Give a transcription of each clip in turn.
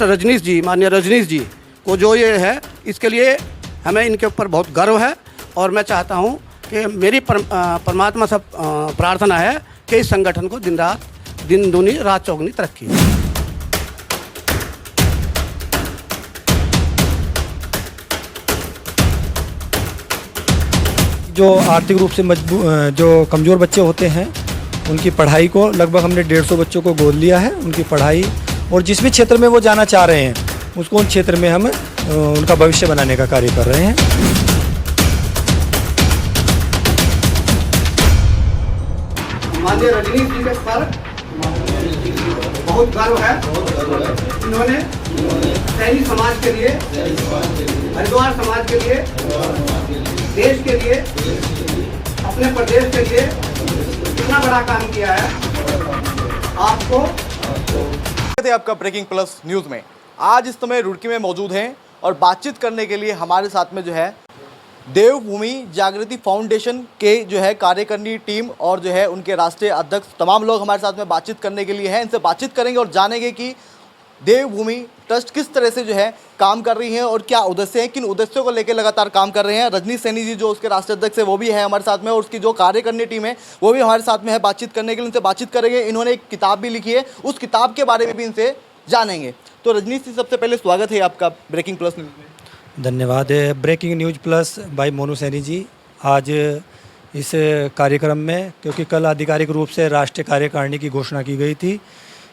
Doctor Rajneesh जी, माननीय रजनीश जी को जो ये है, इसके लिए हमें इनके ऊपर बहुत गर्व है। और मैं चाहता हूँ कि मेरी परमात्मा से प्रार्थना है कि इस संगठन को दिन दूनी रात चौगुनी तरक्की हो। जो आर्थिक रूप से जो कमज़ोर बच्चे होते हैं उनकी पढ़ाई को लगभग हमने 150 बच्चों को गोद लिया है। उनकी पढ़ाई और जिस भी क्षेत्र में वो जाना चाह रहे हैं उसको उन क्षेत्र में हम उनका भविष्य बनाने का कार्य कर रहे हैं। माननीय रजनीश जी के पर बहुत गर्व है। इन्होंने सैनी समाज के लिए, हरिद्वार समाज के लिए, देश के लिए, अपने प्रदेश के लिए कितना बड़ा काम किया है। आपका ब्रेकिंग प्लस न्यूज़ में आज इस समय रुड़की में मौजूद हैं और बातचीत करने के लिए हमारे साथ में जो है देवभूमि जागृति फाउंडेशन के जो है कार्यकारिणी टीम और जो है उनके राष्ट्रीय अध्यक्ष तमाम लोग हमारे साथ में बातचीत करने के लिए हैं। इनसे बातचीत करेंगे और जानेंगे कि देवभूमि ट्रस्ट किस तरह से जो है काम कर रही है और क्या उद्देश्य हैं, किन उद्देश्यों को लेकर लगातार काम कर रहे हैं। रजनीश सैनी जी जो उसके राष्ट्रीय अध्यक्ष है वो भी है हमारे साथ में और उसकी जो कार्यकारिणी टीम है वो भी हमारे साथ में है बातचीत करने के लिए। उनसे बातचीत करेंगे। इन्होंने एक किताब भी लिखी है, उस किताब के बारे में भी इनसे जानेंगे। तो रजनीश जी सबसे पहले स्वागत है आपका ब्रेकिंग प्लस न्यूज़ में। धन्यवाद। Breaking news plus by Monu Saini ji आज इस कार्यक्रम में, क्योंकि कल आधिकारिक रूप से राष्ट्रीय कार्यकारिणी की घोषणा की गई थी,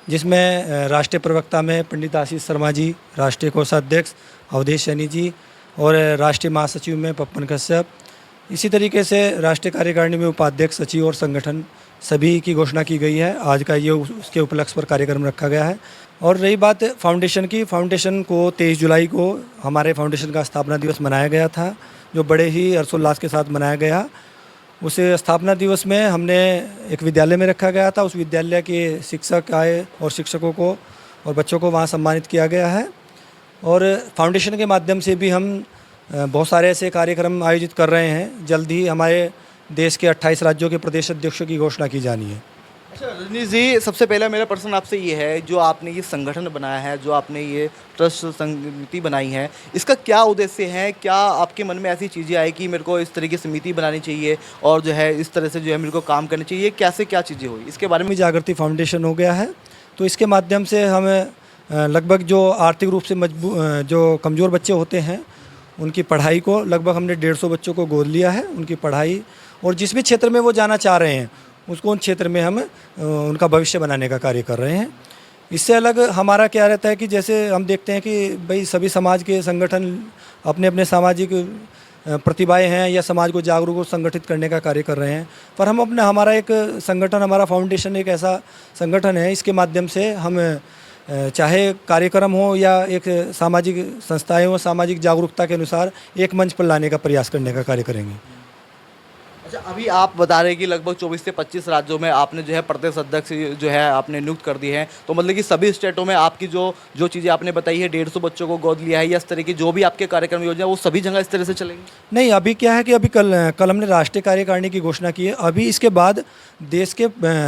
जिसमें राष्ट्रीय प्रवक्ता में पंडित आशीष शर्मा जी, राष्ट्रीय कोषाध्यक्ष अवधेश सैनी जी और राष्ट्रीय महासचिव में पप्पन कश्यप, इसी तरीके से राष्ट्रीय कार्यकारिणी में उपाध्यक्ष, सचिव और संगठन सभी की घोषणा की गई है। आज का ये उसके उपलक्ष्य पर कार्यक्रम रखा गया है। और रही बात फाउंडेशन की, फाउंडेशन को 23 जुलाई को हमारे फाउंडेशन का स्थापना दिवस मनाया गया था, जो बड़े ही हर्षोल्लास के साथ मनाया गया। उस स्थापना दिवस में हमने एक विद्यालय में रखा गया था। उस विद्यालय के शिक्षक आए और शिक्षकों को और बच्चों को वहाँ सम्मानित किया गया है। और फाउंडेशन के माध्यम से भी हम बहुत सारे ऐसे कार्यक्रम आयोजित कर रहे हैं। जल्द ही हमारे देश के 28 राज्यों के प्रदेश अध्यक्षों की घोषणा की जानी है। अच्छा रजनीश जी, सबसे पहले मेरा प्रश्न आपसे ये है, जो आपने ये संगठन बनाया है, जो आपने ये ट्रस्ट समिति बनाई है, इसका क्या उद्देश्य है? क्या आपके मन में ऐसी चीज़ें आई कि मेरे को इस तरह की समिति बनानी चाहिए और जो है इस तरह से जो है मेरे को काम करनी चाहिए, कैसे क्या चीज़ें हुई इसके बारे में? जागृति फाउंडेशन हो गया है, तो इसके माध्यम से हम लगभग जो आर्थिक रूप से जो कमज़ोर बच्चे होते हैं उनकी पढ़ाई को लगभग हमने 150 बच्चों को गोद लिया है। उनकी पढ़ाई और जिस भी क्षेत्र में वो जाना चाह रहे हैं उसको उन क्षेत्र में हम उनका भविष्य बनाने का कार्य कर रहे हैं। इससे अलग हमारा क्या रहता है कि जैसे हम देखते हैं कि भाई सभी समाज के संगठन अपने अपने सामाजिक प्रतिभाएं हैं या समाज को जागरूक और संगठित करने का कार्य कर रहे हैं, पर हम अपना हमारा एक संगठन, हमारा फाउंडेशन एक ऐसा संगठन है, इसके माध्यम से हम चाहे कार्यक्रम हो या एक सामाजिक संस्थाएं हो, सामाजिक जागरूकता के अनुसार एक मंच पर लाने का प्रयास करने का कार्य करेंगे। अच्छा, अभी आप बता रहे हैं कि लगभग 24 से 25 राज्यों में आपने जो है प्रदेश अध्यक्ष जो है आपने नियुक्त कर दी है, तो मतलब कि सभी स्टेटों में आपकी जो चीज़ें आपने बताई है, 150 बच्चों को गोद लिया है या इस तरह की जो भी आपके कार्यक्रम योजना वो सभी जगह इस तरह से चलेंगी? नहीं, अभी क्या है कि अभी कल हमने राष्ट्रीय कार्यकारिणी की घोषणा की है। अभी इसके बाद देश के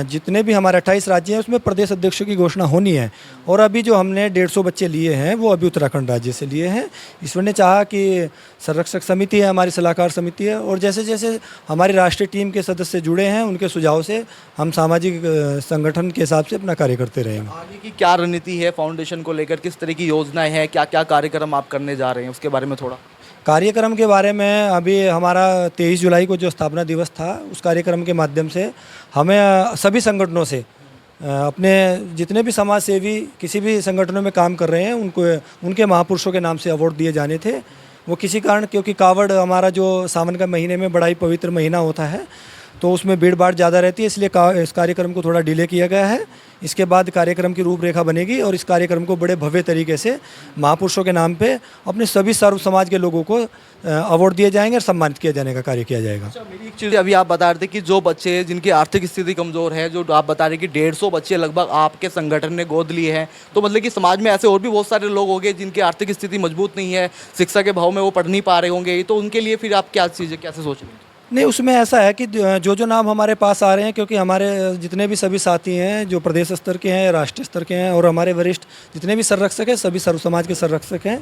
जितने भी हमारे 28 राज्य हैं उसमें प्रदेश अध्यक्षों की घोषणा होनी है। और अभी जो हमने 150 बच्चे लिए हैं वो अभी उत्तराखंड राज्य से लिए हैं। ईश्वर ने चाहा कि संरक्षक समिति है, हमारी सलाहकार समिति है, और जैसे जैसे हमारी राष्ट्रीय टीम के सदस्य जुड़े हैं उनके सुझाव से हम सामाजिक संगठन के हिसाब से अपना कार्य करते रहेंगे। आगे की क्या रणनीति है फाउंडेशन को लेकर, किस तरह की योजनाएं हैं, क्या क्या कार्यक्रम आप करने जा रहे हैं, उसके बारे में थोड़ा? कार्यक्रम के बारे में अभी हमारा 23 जुलाई को जो स्थापना दिवस था उस कार्यक्रम के माध्यम से हमें सभी संगठनों से अपने जितने भी समाज सेवी किसी भी संगठनों में काम कर रहे हैं उनको उनके महापुरुषों के नाम से अवार्ड दिए जाने थे। वो किसी कारण, क्योंकि कावड़ हमारा जो सावन का महीने में बड़ा ही पवित्र महीना होता है तो उसमें भीड़ भाड़ ज़्यादा रहती है, इसलिए इस कार्यक्रम को थोड़ा डिले किया गया है। इसके बाद कार्यक्रम की रूपरेखा बनेगी और इस कार्यक्रम को बड़े भव्य तरीके से महापुरुषों के नाम पे अपने सभी सर्व समाज के लोगों को अवार्ड दिए जाएंगे और सम्मानित किया जाने का कार्य किया जाएगा। अच्छा, मेरी एक चीज़ अभी आप बता रहे थे कि जो बच्चे जिनकी आर्थिक स्थिति कमज़ोर है, जो आप बता रहे कि 150 बच्चे लगभग आपके संगठन ने गोद लिए हैं, तो मतलब कि समाज में ऐसे और भी बहुत सारे लोग होंगे जिनकी आर्थिक स्थिति मजबूत नहीं है, शिक्षा के भाव में वो पढ़ नहीं पा रहे होंगे, तो उनके लिए फिर आप क्या चीज़ें कैसे सोच रहे हैं? नहीं, उसमें ऐसा है कि जो नाम हमारे पास आ रहे हैं, क्योंकि हमारे जितने भी सभी साथी हैं जो प्रदेश स्तर के हैं, राष्ट्रीय स्तर के हैं, और हमारे वरिष्ठ जितने भी संरक्षक हैं सभी सर्व समाज के संरक्षक हैं,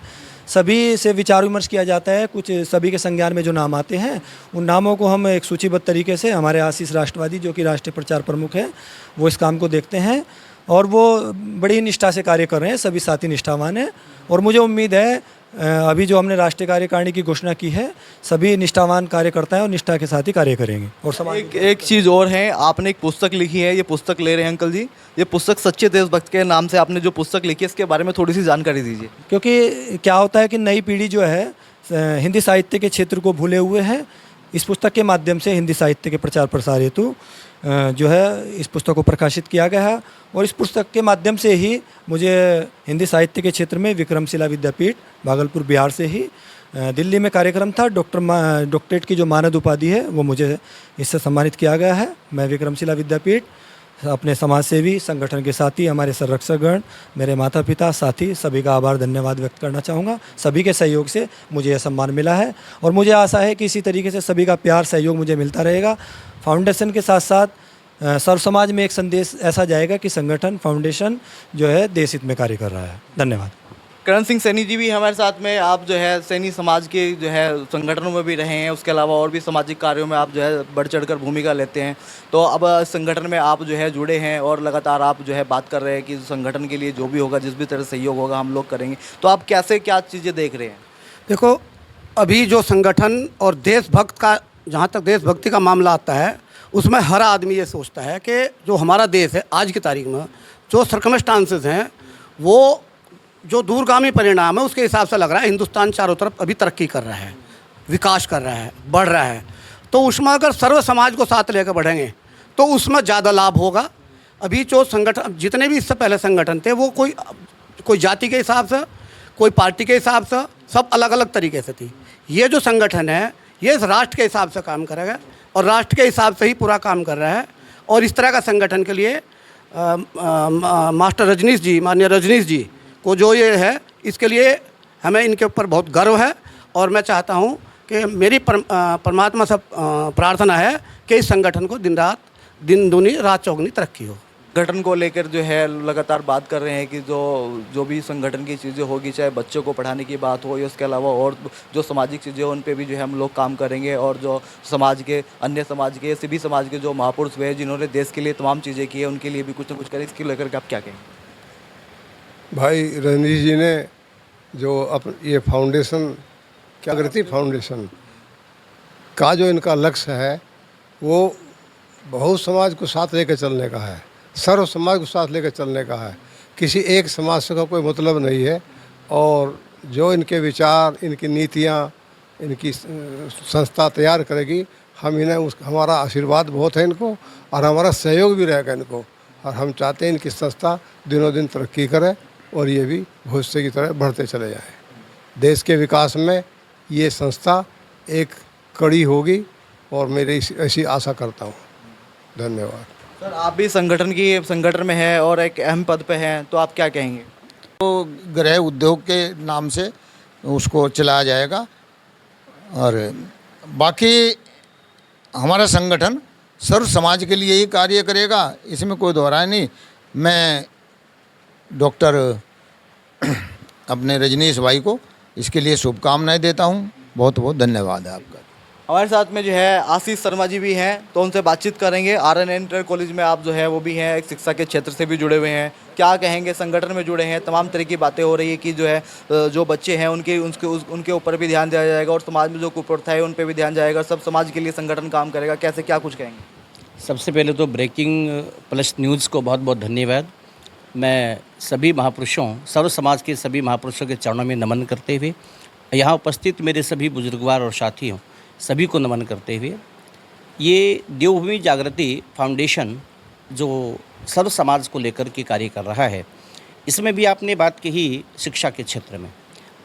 सभी से विचार विमर्श किया जाता है। कुछ सभी के संज्ञान में जो नाम आते हैं उन नामों को हम एक सूचीबद्ध तरीके से, हमारे आशीष राष्ट्रवादी जो कि राष्ट्रीय प्रचार प्रमुख हैं, वो इस काम को देखते हैं और वो बड़ी निष्ठा से कार्य कर रहे हैं। सभी साथी निष्ठावान हैं और मुझे उम्मीद है अभी जो हमने राष्ट्रीय कार्यकारिणी की घोषणा की है, सभी निष्ठावान कार्यकर्ता हैं और निष्ठा के साथ ही कार्य करेंगे। और समाज एक चीज़ और है, आपने एक पुस्तक लिखी है, ये पुस्तक ले रहे हैं अंकल जी, ये पुस्तक सच्चे देशभक्त के नाम से आपने जो पुस्तक लिखी है, इसके बारे में थोड़ी सी जानकारी दीजिए। क्योंकि क्या होता है कि नई पीढ़ी जो है हिंदी साहित्य के क्षेत्र को भूले हुए है। इस पुस्तक के माध्यम से हिंदी साहित्य के प्रचार प्रसार हेतु जो है इस पुस्तक को प्रकाशित किया गया है और इस पुस्तक के माध्यम से ही मुझे हिंदी साहित्य के क्षेत्र में विक्रमशिला विद्यापीठ भागलपुर बिहार से ही दिल्ली में कार्यक्रम था, डॉक्टरेट की जो मानद उपाधि है वो मुझे इससे सम्मानित किया गया है। मैं विक्रमशिला विद्यापीठ अपने समाजसेवी संगठन के साथी, हमारे संरक्षकगण, मेरे माता पिता, साथी सभी का आभार धन्यवाद व्यक्त करना चाहूँगा। सभी के सहयोग से मुझे यह सम्मान मिला है और मुझे आशा है कि इसी तरीके से सभी का प्यार सहयोग मुझे मिलता रहेगा। फाउंडेशन के साथ साथ सर्व समाज में एक संदेश ऐसा जाएगा कि संगठन फाउंडेशन जो है देश हित में कार्य कर रहा है। धन्यवाद। करण सिंह सैनी जी भी हमारे साथ में, आप जो है सैनी समाज के जो है संगठनों में भी रहे हैं, उसके अलावा और भी सामाजिक कार्यों में आप जो है बढ़ चढ़कर भूमिका लेते हैं। तो अब संगठन में आप जो है जुड़े हैं और लगातार आप जो है बात कर रहे हैं कि संगठन के लिए जो भी होगा, जिस भी तरह सहयोग होगा हम लोग करेंगे। तो आप कैसे क्या चीज़ें देख रहे हैं? देखो, अभी जो संगठन और देशभक्त का, जहाँ तक देशभक्ति का मामला आता है, उसमें हर आदमी ये सोचता है कि जो हमारा देश है आज की तारीख में, जो सर्कमस्टांसेस हैं, वो जो दूरगामी परिणाम है उसके हिसाब से लग रहा है हिंदुस्तान चारों तरफ अभी तरक्की कर रहा है, विकास कर रहा है, बढ़ रहा है। तो उसमें अगर सर्व समाज को साथ लेकर बढ़ेंगे तो उसमें ज़्यादा लाभ होगा। अभी जो संगठन, जितने भी इससे पहले संगठन थे, वो कोई जाति के हिसाब से, कोई पार्टी के हिसाब से, सब अलग अलग तरीके से थी। ये जो संगठन है ये इस राष्ट्र के हिसाब से काम करेगा और राष्ट्र के हिसाब से ही पूरा काम कर रहा है। और इस तरह का संगठन के लिए मास्टर रजनीश जी, माननीय रजनीश जी को जो ये है, इसके लिए हमें इनके ऊपर बहुत गर्व है। और मैं चाहता हूँ कि मेरी परमात्मा से प्रार्थना है कि इस संगठन को दिन दूनी रात चौगुनी तरक्की हो। संगठन को लेकर जो है लगातार बात कर रहे हैं कि जो भी संगठन की चीज़ें होगी, चाहे बच्चों को पढ़ाने की बात हो या उसके अलावा और जो सामाजिक चीज़ें हो, उन पे भी जो है हम लोग काम करेंगे। और जो समाज के, अन्य समाज के, सभी समाज के जो महापुरुष हुए जिन्होंने देश के लिए तमाम चीज़ें की है, उनके लिए भी कुछ ना कुछ करें। इसको लेकर के आप क्या कहेंगे? भाई रजनीश जी ने जो ये फाउंडेशन, जागृति फाउंडेशन का जो इनका लक्ष्य है, वो बहुत समाज को साथ लेकर चलने का है, सर्व समाज को साथ लेकर चलने का है। किसी एक समाज से का कोई मतलब नहीं है। और जो इनके विचार, इनकी नीतियाँ, इनकी संस्था तैयार करेगी, हम इन्हें हमारा आशीर्वाद बहुत है इनको और हमारा सहयोग भी रहेगा इनको। और हम चाहते हैं इनकी संस्था दिनों दिन तरक्की करे और ये भी भविष्य की तरह बढ़ते चले जाए। देश के विकास में ये संस्था एक कड़ी होगी और मेरी ऐसी आशा करता हूँ। धन्यवाद। सर, आप भी संगठन में हैं और एक अहम पद पे हैं, तो आप क्या कहेंगे? तो गृह उद्योग के नाम से उसको चलाया जाएगा और बाकी हमारा संगठन सर्व समाज के लिए ही कार्य करेगा, इसमें कोई दोहराय नहीं। मैं डॉक्टर अपने रजनीश भाई को इसके लिए शुभकामनाएं देता हूं। बहुत बहुत धन्यवाद है आपका। हमारे साथ में जो है आशीष शर्मा जी भी हैं, तो उनसे बातचीत करेंगे। RN इंटर कॉलेज में आप जो है वो भी हैं, एक शिक्षा के क्षेत्र से भी जुड़े हुए हैं। क्या कहेंगे? संगठन में जुड़े हैं, तमाम तरह की बातें हो रही है कि जो है जो बच्चे हैं उनके ऊपर भी ध्यान दिया जाएगा और समाज में जो कुप्रथा है उन पर भी ध्यान जाएगा। सब समाज के लिए संगठन काम करेगा। कैसे, क्या कुछ कहेंगे? सबसे पहले तो ब्रेकिंग प्लस न्यूज़ को बहुत बहुत धन्यवाद। मैं सभी महापुरुषों, सर्व समाज के सभी महापुरुषों के चरणों में नमन करते हुए, यहाँ उपस्थित मेरे सभी बुजुर्गवार और साथियों सभी को नमन करते हुए, ये देवभूमि जागृति फाउंडेशन जो सर्व समाज को लेकर के कार्य कर रहा है, इसमें भी आपने बात कही शिक्षा के क्षेत्र में।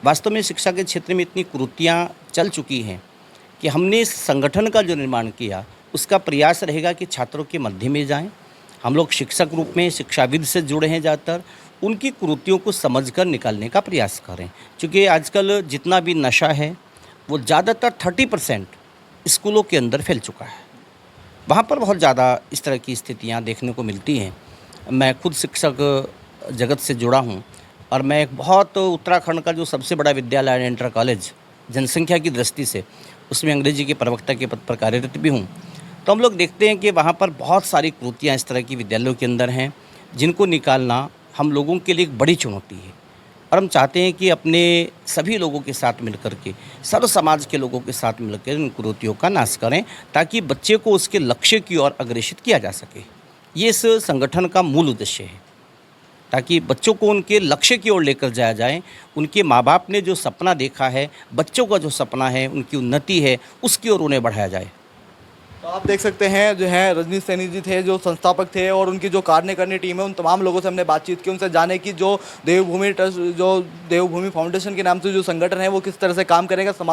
वास्तव में शिक्षा के क्षेत्र में इतनी कुरीतियाँ चल चुकी हैं कि हमने इस संगठन का जो निर्माण किया, उसका प्रयास रहेगा कि छात्रों के मध्य में जाएं। हम लोग शिक्षक रूप में शिक्षाविद से जुड़े हैं, ज़्यादातर उनकी कुरीतियों को समझकर निकालने का प्रयास करें। क्योंकि आजकल जितना भी नशा है वो ज़्यादातर 30% स्कूलों के अंदर फैल चुका है। वहाँ पर बहुत ज़्यादा इस तरह की स्थितियाँ देखने को मिलती हैं। मैं खुद शिक्षक जगत से जुड़ा हूँ और मैं एक बहुत उत्तराखंड का जो सबसे बड़ा विद्यालय है इंटर कॉलेज जनसंख्या की दृष्टि से, उसमें अंग्रेजी के प्रवक्ता के पद पर कार्यरत भी हूँ। तो हम लोग देखते हैं कि वहाँ पर बहुत सारी कृतियाँ इस तरह की विद्यालयों के अंदर हैं जिनको निकालना हम लोगों के लिए एक बड़ी चुनौती है। और हम चाहते हैं कि अपने सभी लोगों के साथ मिलकर के, सर्व समाज के लोगों के साथ मिलकर इन कुरीतियों का नाश करें ताकि बच्चे को उसके लक्ष्य की ओर अग्रेसित किया जा सके। ये इस संगठन का मूल उद्देश्य है, ताकि बच्चों को उनके लक्ष्य की ओर लेकर जाया जाए। उनके माँ बाप ने जो सपना देखा है, बच्चों का जो सपना है, उनकी उन्नति है, उसकी ओर उन्हें बढ़ाया जाए। तो आप देख सकते हैं जो है रजनीश सैनी जी थे जो संस्थापक थे, और उनकी जो कार्यकारिणी टीम है उन तमाम लोगों से हमने बातचीत की, उनसे जाने कि जो देवभूमि ट्रस्ट, जो देवभूमि फाउंडेशन के नाम से जो संगठन है वो किस तरह से काम करेगा, समाज